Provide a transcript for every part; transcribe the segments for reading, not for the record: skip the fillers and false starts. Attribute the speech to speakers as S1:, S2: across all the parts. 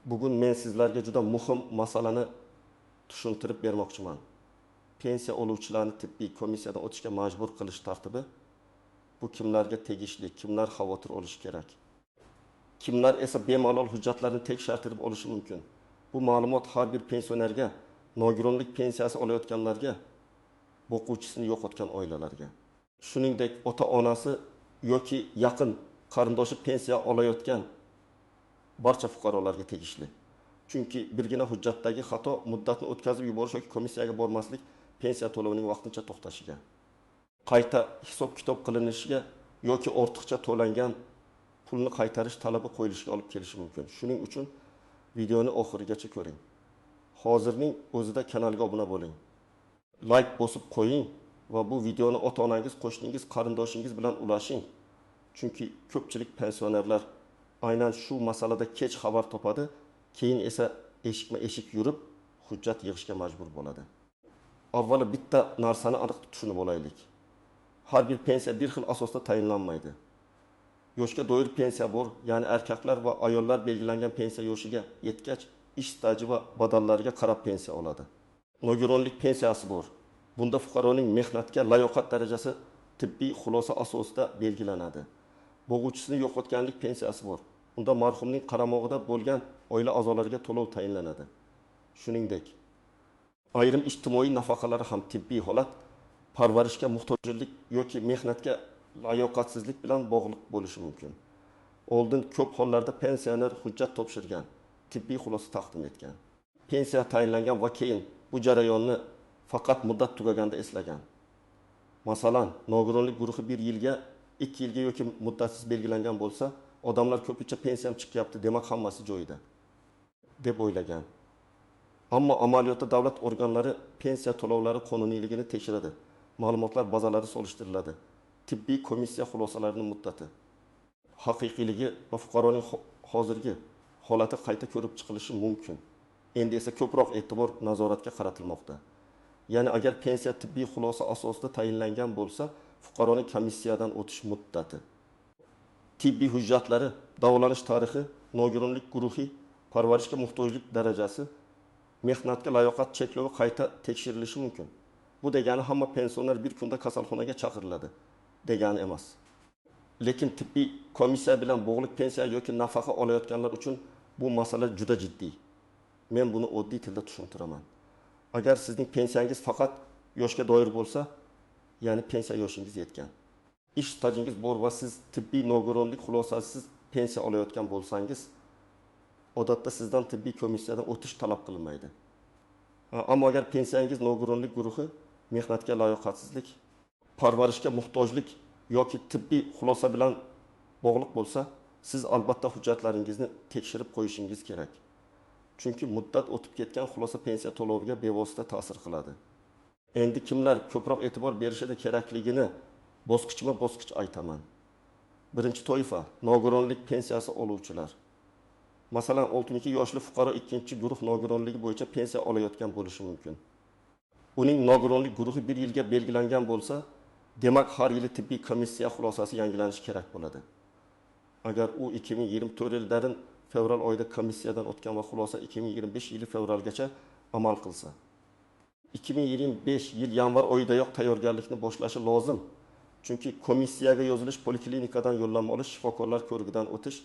S1: Bugun men sizlarga juda muhim masalani tushuntirib bermoqchiman. Pensiya oluvchilarni tibbiy komissiyadan o'tishga majbur qilish tartibi bu kimlarga tegishli, kimlar xavotir olishi kerak. Kimlar esa bemalol hujjatlarni tekshirtirib olishi mumkin. Bu ma'lumot har bir pensionerga, nogironlik pensiyasi olayotganlarga, boquvchisini yo'qotgan oilalarga, shuningdek ota-onasi yoki yaqin qarindoshi pensiya olayotgan barcha fuqarolarga tegishli. Chunki birgina hujjatdagi xato muddatni o'tkazib yuborish yoki komissiyaga bormaslik pensiya to'lovining vaqtincha to'xtashiga, qayta hisob-kitob qilinishiga yoki ortiqcha to'langan pulni qaytarish talabi qo'yilishiga olib kelishi mumkin. Shuning uchun videoni oxirigacha ko'ring. Hozirning o'zida kanalga obuna bo'ling. Like bosib qo'ying va bu videoni ota-onangiz, qo'shningiz, qarindoshingiz bilan ulashing. Chunki ko'pchilik pensionerlar aynan shu masalada kech xabar topadi, keyin esa eshikma-eshik yurib hujjat yig'ishga majbur bo'ladi. Avvalo bitta narsani aniq tushunib olaylik. Har bir pensiya bir xil asosda tayinlanmaydi. Yoshga doir pensiya bor, ya'ni erkaklar va ayollar belgilangan pensiya yoshiga yetgach, ish staji va badallariga qarab pensiya oladi. Nogironlik pensiyasi bor. Bunda fuqaroning mehnatga layoqat darajasi tibbiy xulosa asosida belgilanadi. Bo'g'uvchisini yo'qotganlik pensiyasi bor. Unda marhumning qaramog'ida bo'lgan oila a'zolariga to'lov tayinlanadi. Shuningdek, ayrim ijtimoiy nafaqalar ham tibbiy holat, parvarishga muhtojlik yoki mehnatga layoqatsizlik bilan bog'liq bo'lishi mumkin. Oldin ko'p hollarda pensioner hujjat topshirgan, tibbiy xulosa taqdim etgan. Pensiya tayinlangan va keyin bu jarayonni faqat muddat tugaganda eslagan. Masalan, nogironlik guruhi 1 yilga, 2 yilga yoki muddatsiz belgilangan bo'lsa, odamlar ko'pincha pensiyam chiqyapti, demak hammasi joyida deb o'ylagan. Ammo amaliyotda davlat organlari pensiya to'lovlari qonuniyligini tekshiradi. Ma'lumotlar bazalari solishtiriladi. Tibbiy komissiya xulosalarining muddati, haqiqiyligi va fuqaroning hozirgi holati qayta ko'rib chiqilishi mumkin. Endi esa ko'proq e'tibor nazoratga qaratilmoqda. Ya'ni agar pensiya tibbiy xulosa asosida tayinlangan bo'lsa, fuqaroning komissiyadan o'tish muddati, tibbiy hujjatlari, davolanish tarixi, nogironlik guruhi, parvarishga muhtojlik darajasi, mehnatga layoqat cheklovi qayta tekshirilishi mumkin. Bu degani hamma pensioner bir kunda kasalxonaga chaqiriladi degani emas. Lekin tibbiy komissiya bilan bog'liq pensiya yoki nafaqa olayotganlar uchun bu masala juda jiddiy. Men buni oddiy tilda tushuntiraman. Agar sizning pensiyangiz faqat yoshga doir bo'lsa, ya'ni pensiya yoshingiz yetgan, ish stajingiz bor va siz tibbiy nogironlik xulosasiz pensiya olayotgan bo'lsangiz, odatda sizdan tibbiy komissiyadan o'tish talab qilinmaydi. Ammo agar pensiyangiz nogironlik guruhi, mehnatga layoqatsizlik, parvarishga muhtojlik yoki tibbiy xulosa bilan bog'liq bo'lsa, siz albatta hujjatlaringizni tekshirib qo'yishingiz kerak. Chunki muddat o'tib ketgan xulosa pensiya to'loviga bevosita ta'sir qiladi. Endi kimlar ko'proq e'tibor berishida kerakligini bosqichma-bosqich aytaman. Birinchi toifa nogironlik pensiyasi oluvchilar. Masalan, 62 yoshli fuqaro ikkinchi guruh nogironligi bo'yicha pensiya olayotgan bo'lishi mumkin. Uning nogironlik guruhi 1 yilga belgilangan bo'lsa, demak har yili tibbiy komissiya xulosasi yangilanishi kerak bo'ladi. Agar u 2024 yildan fevral oyida komissiyadan o'tgan va xulosa 2025 yili fevralgacha amal qilsa, 2025 yil yanvar oyidayoq tayyorgarlikni boshlashi lozim. Chunki komissiyaga yozilish, poliklinikadan yo'llanma olish, shifokorlar ko'rigidan o'tish,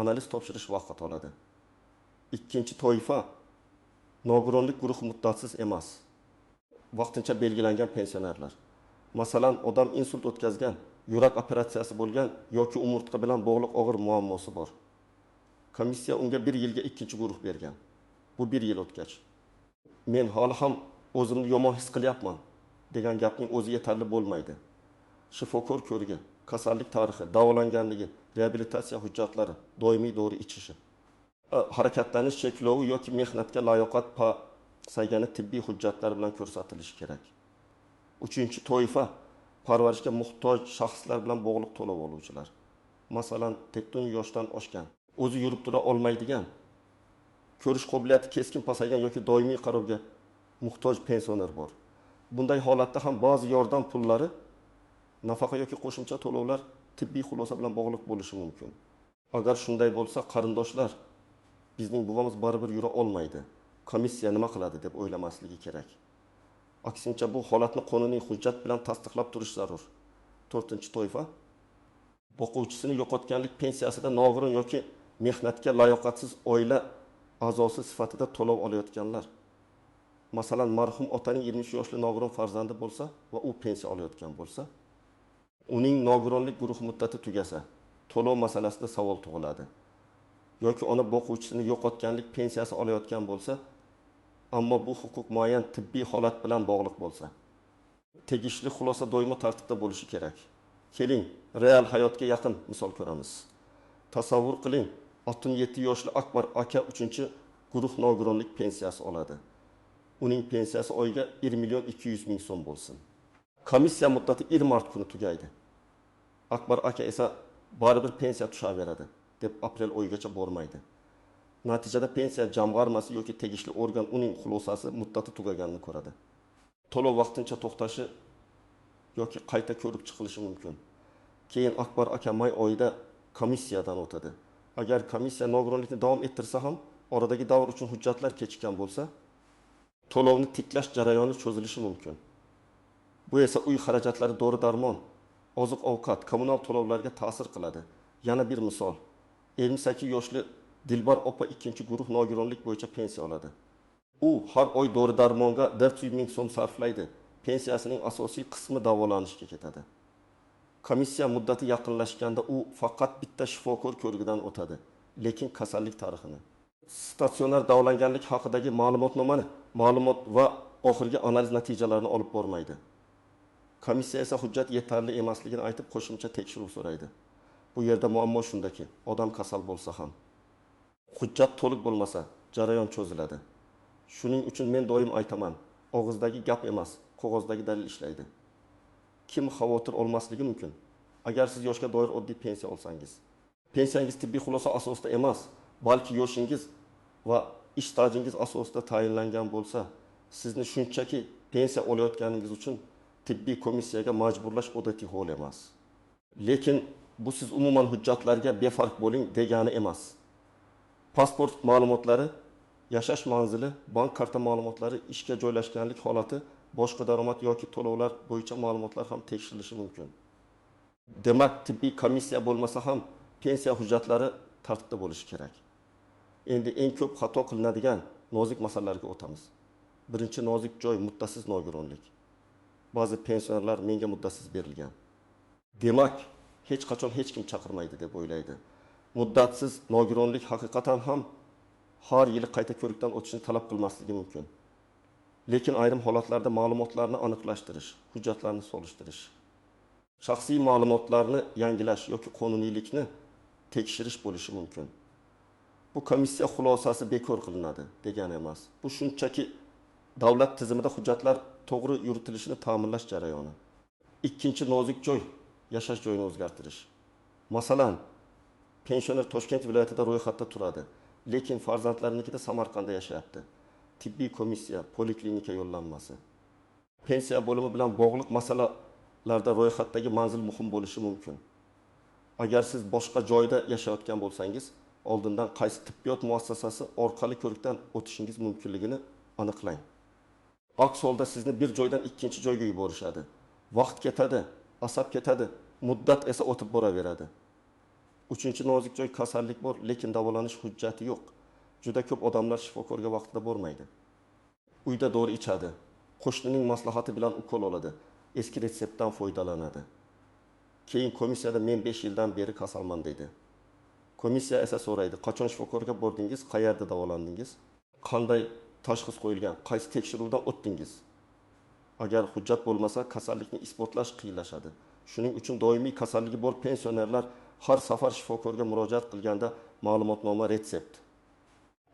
S1: analiz topshirish vaqt oladi. Ikkinchi toifa nogironlik guruhi muddatsiz emas, vaqtincha belgilangan pensionerlar. Masalan, odam insult o'tkazgan, yurak operatsiyasi bo'lgan yoki umurtqa bilan bog'liq og'ir muammosi bor. Komissiya unga 1 yilga ikkinchi guruh bergan. Bu 1 yil o'tgach, men hali ham o'zimni yomon his qilyapman degan gapning o'zi yetarli bo'lmaydi. Shifokor ko'rigi, kasallik tarixi, davolanganligi, reabilitatsiya hujjatlari, doimiy dori ichishi, harakatlanish cheklovi yoki mehnatga layoqat saygani tibbiy hujjatlar bilan ko'rsatilishi kerak. Uchinchi toifa parvarishga muhtoj shaxslar bilan bog'liq to'lov oluvchilar. Masalan, tekton yoshdan oshgan, o'zi yurib tura olmaydigan, ko'rish qobiliyati keskin pasaygan yoki doimiy qarovga muhtoj pensioner bor. Bunday holatda ham ba'zi yordam pullari, nafaqa yoki qo'shimcha to'lovlar tibbiy xulosa bilan bog'liq bo'lishi mumkin. Agar shunday bo'lsa, qarindoshlar bizning buvamiz baribir yura olmaydi. Komissiya nima qiladi deb o'ylamasligi kerak. Aksincha bu holatni qonuniy hujjat bilan tasdiqlab turish zarur. 4-toifa boquvchisini yo'qotganlik pensiyasida nogiron yoki mehnatga layoqatsiz oila a'zosi sifatida to'lov olayotganlar. Masalan, marhum otaning 23 yoshli nogiron farzandi bo'lsa va u pensiya olayotgan bo'lsa, uning nogironlik guruhi muddati tugasa, to'lov masalasida savol tug'iladi. Yoki ona boquvchisini yo'qotganlik pensiyasi olayotgan bo'lsa, ammo bu huquq muayyan tibbiy holat bilan bog'liq bo'lsa, tegishli xulosa doimo tartibda bo'lishi kerak. Keling, real hayotga yaqin misol ko'ramiz. Tasavvur qiling, 67 yoshli Akbar aka 3-guruh nogironlik pensiyasi oladi. Uning pensiyasi oyiga 1.200.000 so'm bo'lsin. Komissiya muddati 1 mart kuni tugaydi. Akbar aka esa baribir pensiya tushaveradi deb aprel oyigacha bormaydi. Natijada pensiya jamg'armasi yoki tegishli organ uning xulosasi muddati tugaganini ko'radi. To'lov vaqtincha to'xtashi yoki qayta ko'rib chiqilishi mumkin. Keyin Akbar aka may oyida komissiyadan o'tadi. Agar komissiya nogironlikni davom ettirsa ham, oradagi davr uchun hujjatlar kechikkan bo'lsa, to'lovni tiklash jarayoni cho'zilishi mumkin. Bu esa uy xarajatlari, dori-darmon, oziq-ovqat, kommunal to'lovlarga ta'sir qiladi. Yana bir misol. 28 yoshli Dilbar opa 2-guruh nogironlik bo'yicha pensiya oladi. U har oy dori-darmonga 400.000 so'm sarflaydi. Pensiyasining asosiy qismi davolanishga ketadi. Komissiya muddati yaqinlashganda u faqat bitta shifokor ko'rigidan o'tadi, lekin kasallik tarixini, statsionar davolanganlik haqidagi ma'lumot va oxirgi analiz natijalarini olib bormaydi. Komissiya esa hujjat yetarli emasligini aytib qo'shimcha tekshiruv so'raydi. Bu yerda muammo shundaki, odam kasal bo'lsa ham, hujjat to'liq bo'lmasa, jarayon cho'ziladi. Shuning uchun men doim aytaman, og'izdagi gap emas, qog'ozdagi dalil ishlaydi. Kim xavotir olmasligi mumkin? Agar siz yoshga doir oddiy pensiya olsangiz, pensiyangiz tibbiy xulosa asosida emas, balki yoshingiz va ish stajingiz asosida tayinlangan bo'lsa, sizni shunchaki pensiya olayotganingiz uchun tibbiy komissiyaga majburlash odatiy hol emas. Lekin bu siz umuman hujjatlarga befarq bo'ling degani emas. Pasport ma'lumotlari, yashash manzili, bank karta ma'lumotlari, ishga joylashganlik holati, boshqa daromad yoki to'lovlar bo'yicha ma'lumotlar ham tekshirilishi mumkin. Demak, tibbiy komissiya bo'lmasa ham pensiya hujjatlari tartibda bo'lishi kerak. Endi eng ko'p xato qilinadigan nozik masalalarga o'tamiz. Birinchi nozik joy muddasiz nogironlik. Ba'zi pensionerlar menga muddasiz berilgan. Demak, hech qachon hech kim chaqirmaydi deb o'ylaydi. Muddatsiz nogironlik haqiqatan ham har yili qayta ko'rikdan o'tishni talab qilmasligi mumkin. Lekin ayrim holatlarda ma'lumotlarni aniqlashtirish, hujjatlarni solishtirish, shaxsiy ma'lumotlarni yangilash yoki qonuniylikni tekshirish bo'lishi mumkin. Bu komissiya xulosasi bekor qilinadi degani emas. Bu shunchaki davlat tizimida hujjatlar to'g'ri yuritilishini ta'minlash jarayoni. Ikkinchi nozik joy, yashash joyini o'zgartirish. Masalan, pensioner Toshkent viloyatida ro'yxatda turadi, lekin farzandlarinikida Samarqandda yashayapti. Tibbiy komissiya, poliklinika yo'llanmasi. Pensiya bo'limi bilan bog'liq masalalarda ro'yxatdagi manzil muhim bo'lishi mumkin. Agar siz boshqa joyda yashayotgan bo'lsangiz, oldindan qaysi tibbiyot muassasasi orqali ko'rikdan o'tishingiz mumkinligini aniqlang. Aks holda sizni bir joydan ikkinchi joyga yuborishadi. Vaqt ketadi, asab ketadi, muddat esa o'tib boraveradi. Uchinchi nozik joy, kasallik bor, lekin davolanish hujjati yo'q. Juda ko'p odamlar shifokorga vaqtida bormaydi. Uyda dori ichadi, qo'shnining maslahati bilan ukol oladi, eski retseptdan foydalanadi. Keyin komissiyada men 5 yildan beri kasalman deydi. Komissiya esa so'raydi, qachon shifokorga bordingiz, qayerda davolandingiz, qanday tashxis qo'yilgan, qaysi tekshiruvdan o'tdingiz. Agar hujjat bo'lmasa, kasallikni isbotlash qiyinlashadi. Shuning uchun doimiy kasalligi bor pensionerlar har safar shifokorga murojaat qilganda ma'lumotnoma, retsept,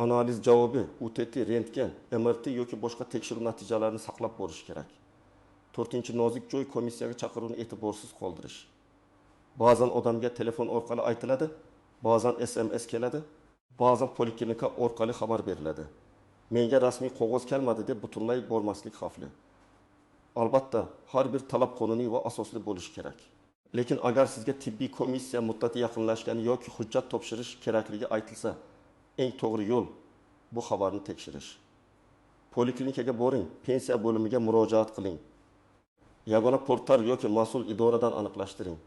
S1: analiz javobi, UTT, rentgen, MRT yoki boshqa tekshiruv natijalarini saqlab borish kerak. 4-nozik joy, komissiyaga chaqiruvni e'tiborsiz qoldirish. Ba'zan odamga telefon orqali aytiladi, ba'zan SMS keladi, ba'zan poliklinika orqali xabar beriladi. Menga rasmiy qog'oz kelmadi deb butunlay bormaslik xavfli. Albatta, har bir talab qonuniy va asosli bo'lishi kerak. Lekin agar sizga tibbiy komissiya muddati yaqinlashgani yoki hujjat topshirish kerakligi aytilsa, eng to'g'ri yo'l bu xabarni tekshirish. Poliklinikaga boring, pensiya bo'limiga murojaat qiling. Yagona portal yoki mas'ul idoradan aniqlashtiring.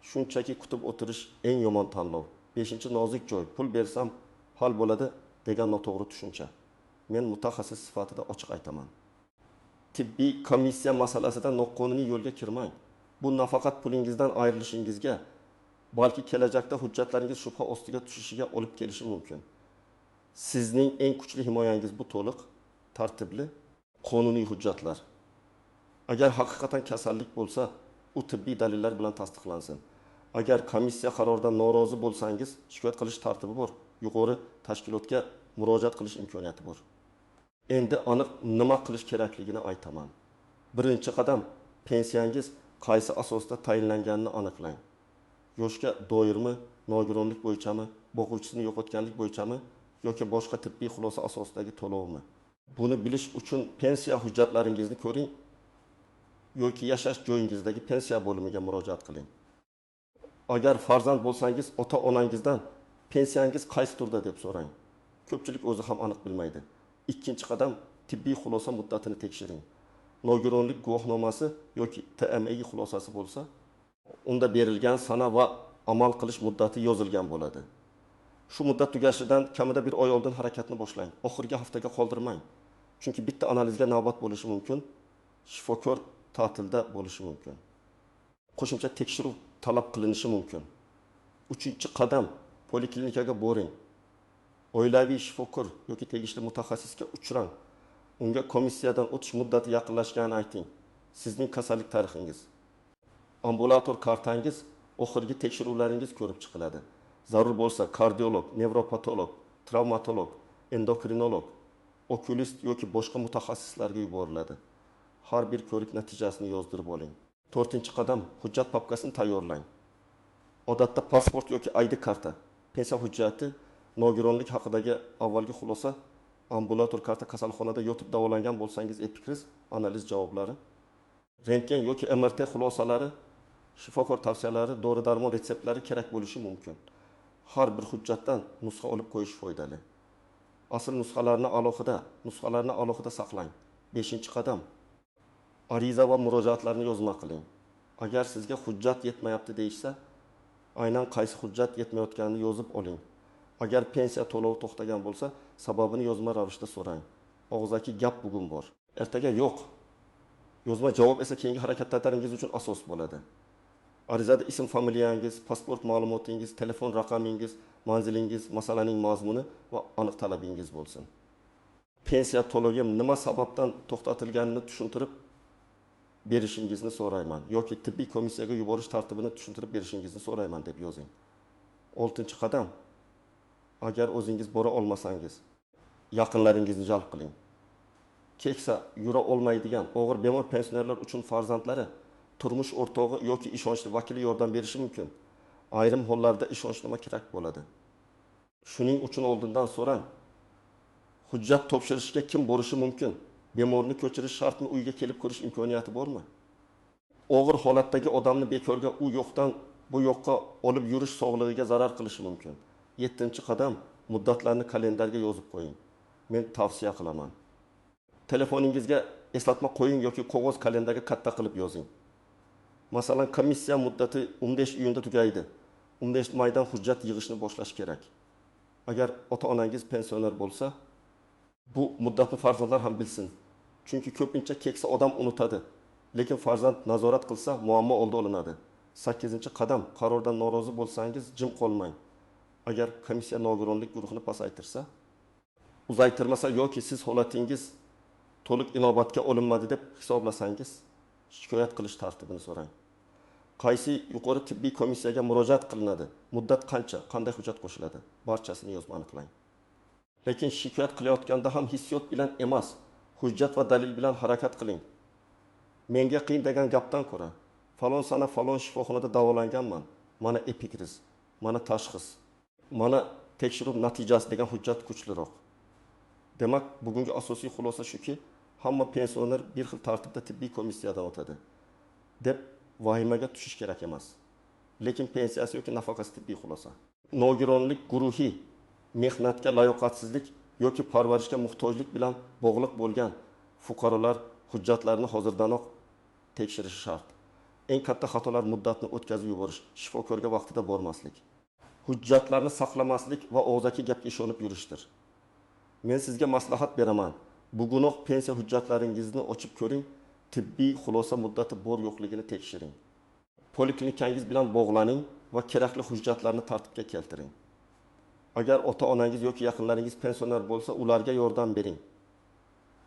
S1: Shunchaki kutib o'tirish eng yomon tanlov. 5-nozik joy, pul bersam hal bo'ladi degan noto'g'ri tushuncha. Men mutaxassis sifatida ochiq aytaman. Tibbiy komissiya masalasida noqonuniy yo'lga kirmang. Bu nafaqat pulingizdan ayrilishingizga, balki kelajakda hujjatlaringiz shubha ostiga tushishiga olib kelishi mumkin. Sizning eng kuchli himoyangiz bu to'liq, tartibli, qonuniy hujjatlar. Agar haqiqatan kasallik bo'lsa, u tibbiy dalillar bilan tasdiqlansin. Agar komissiya qaroridan norozi bo'lsangiz, shikoyat qilish tartibi bor. Yuqori tashkilotga murojaat qilish imkoniyati bor. Endi aniq nima qilish kerakligini aytaman. Birinchi qadam, pensiyangiz qaysi asosda tayinlanganini aniqlang. Yoshga doirmi, nogironlik bo'yichami, boquvchisini yo'qotganlik bo'yichami yoki boshqa tibbiy xulosa asosidagi to'lovmi? Buni bilish uchun pensiya hujjatlaringizni ko'ring yoki yashash joyingizdagi pensiya bo'limiga murojaat qiling. Agar farzand bo'lsangiz, ota-onangizdan pensiyangiz qaysi turda deb so'rang. Ko'pchilik o'zi ham aniq bilmaydi. Ikkinchi qadam, tibbiy xulosa muddatini tekshiring. Nogironlik guvohnomasi yoki TMI xulosasi bo'lsa, unda berilgan sana va amal qilish muddati yozilgan bo'ladi. Shu muddat tugashidan kamida bir oy oldin harakatni boshlang. Oxirgi haftaga qoldirmang. Chunki bitta analizga navbat bo'lishi mumkin, shifokor ta'tilda bo'lishi mumkin. Qo'shimcha tekshiruv talab qilinishi mumkin. Uchinchi qadam, poliklinikaga boring. Oilaviy shifokor yoki tegishli mutaxassisga uchrang. Unga komissiyadan o'tish muddati yaqinlashganini ayting. Sizning kasallik tarixingiz, ambulator kartangiz, oxirgi tekshiruvlaringiz ko'rib chiqiladi. Zarur bo'lsa kardiolog, nevropatolog, travmatolog, endokrinolog, okulist yoki boshqa mutaxassislarga yuboriladi. Har bir ko'rik natijasini yozdirib oling. 4-qadam, hujjat papkasini tayyorlang. Odatda pasport yoki ID karta, pensiya hujjati, nogironlik haqidagi avvalgi xulosa, ambulator karta, kasalxonada yotib davolangan bo'lsangiz epikriz, analiz javoblari, rentgen yoki MRT xulosalari, shifokor tavsiyalari, dori-darmon retseptlari kerak bo'lishi mumkin. Har bir hujjatdan nusxa olib qo'yish foydali. Asl nusxalarni alohida saqlang. 5-qadam, ariza va murojaatlarni yozma qiling. Agar sizga hujjat yetmayapti deyishsa, aynan qaysi hujjat yetmayotganini yozib oling. Agar pensiya to'lovi to'xtagan bo'lsa, sababini yozma ravishda so'rang. Og'zaki gap bugun bor, ertaga yo'q. Yozma javob esa keyingi harakatlaringiz uchun asos bo'ladi. Arizada ism, familiyangiz, pasport ma'lumotingiz, telefon raqamingiz, manzilingiz, masalaning mazmuni va aniq talabingiz bo'lsin. Pensiya to'lovi nima sababdan to'xtatilganini tushuntirib berishingizni so'rayman yoki tibbiy komissiyaga yuborish tartibini tushuntirib berishingizni so'rayman deb yozing. 6-qadam, agar o'zingiz bora olmasangiz, yaqinlaringizni jalb qiling. Keksa, yura olmaydigan og'ir bemor pensionerlar uchun farzandlari, turmush o'rtog'i yoki ishonchli vakili yordam berishi mumkin. Ayrim hollarda ishonchnoma kerak bo'ladi. Shuning uchun oldindan so'rang. Hujjat topshirishga kim borishi mumkin? Bemorni ko'chirish shartmi, uyga kelib ko'rish imkoniyati bormi? Og'ir holatdagi odamni bekorga u yoqdan bu yoqqa olib yurish sog'lig'iga zarar qilishi mumkin. 7-qadam, muddatlarni kalendarga yozib qo'ying. Men tavsiya qilaman. Telefoningizga eslatma qo'ying yoki qog'oz kalendarga katta qilib yozing. Masalan, komissiya muddati 15 iyunda tugaydi. 15 maydan hujjat yig'ishni boshlash kerak. Agar ota-onangiz pensioner bo'lsa, bu muddatni farzandlar ham bilsin. Chunki ko'pincha keksa odam unutadi. Lekin farzand nazorat qilsa, muammo oldi olinadi. 8-qadam, qarordan norozi bo'lsangiz, jim qolmang. Agar komissiya nogironlik guruhini pasaytirsa, uzaytirmasa yoki siz holatingiz to'liq inobatga olinmadi deb hisoblasangiz, shikoyat qilish tartibini so'rang. Qaysi yuqori tibbiy komissiyaga murojaat qilinadi? Muddat qancha? Qanday hujjat qo'shiladi? Barchasini yozib aniqlang. Lekin shikoyat qilayotganda ham hissiyot bilan emas, hujjat va dalil bilan harakat qiling. Menga qiyin degan gapdan ko'ra, falon sana falon shifoxonada davolanganman. Mana epikriz, mana tashxis, mana tekshiruv natijasi degan hujjat kuchliroq. Demak, bugungi asosiy xulosa shuki, hamma pensioner bir xil tartibda tibbiy komissiyadan o'tadi deb vahimaga tushish kerak emas. Lekin pensiyasi yoki nafaqasi tibbiy xulosa. Nogironlik guruhi mehnatga layoqatsizlik yoki parvarishga muhtojlik bilan bog'liq bo'lgan fuqarolar hujjatlarini hozirdayoq tekshirishi shart. Eng katta xatolar muddatni o'tkazib yuborish, shifokorga vaqtida bormaslik, hujjatlarni saqlamaslik va og'zaki gapga ishonib yurishdir. Men sizga maslahat beraman. Bugunoq pensiya hujjatlaringizni ochib ko'ring, tibbiy xulosa muddati bor yo'qligini tekshiring. Poliklinikangiz bilan bog'laning va kerakli hujjatlarni tartibga keltiring. Agar ota-onangiz yoki yaqinlaringiz pensioner bo'lsa, ularga yordam bering.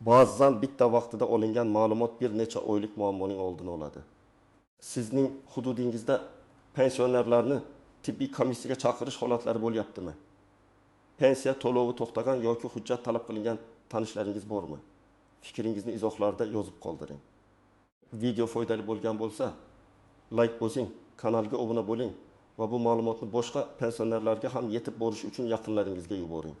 S1: Ba'zan bitta vaqtida olingan ma'lumot bir necha oylik muammoning oldini oladi. Sizning hududingizda pensionerlarni tibbiy komissiyaga chaqirish holatlari bo'lyaptimi? Pensiya to'lovi to'xtagan yoki hujjat talab qilingan tanishlaringiz bormi? Fikringizni izohlarda yozib qoldiring. Video foydali bo'lgan bo'lsa, like bosing, kanalga obuna bo'ling va bu ma'lumotni boshqa pensionerlarga ham yetib borish uchun yaqinlaringizga yuboring.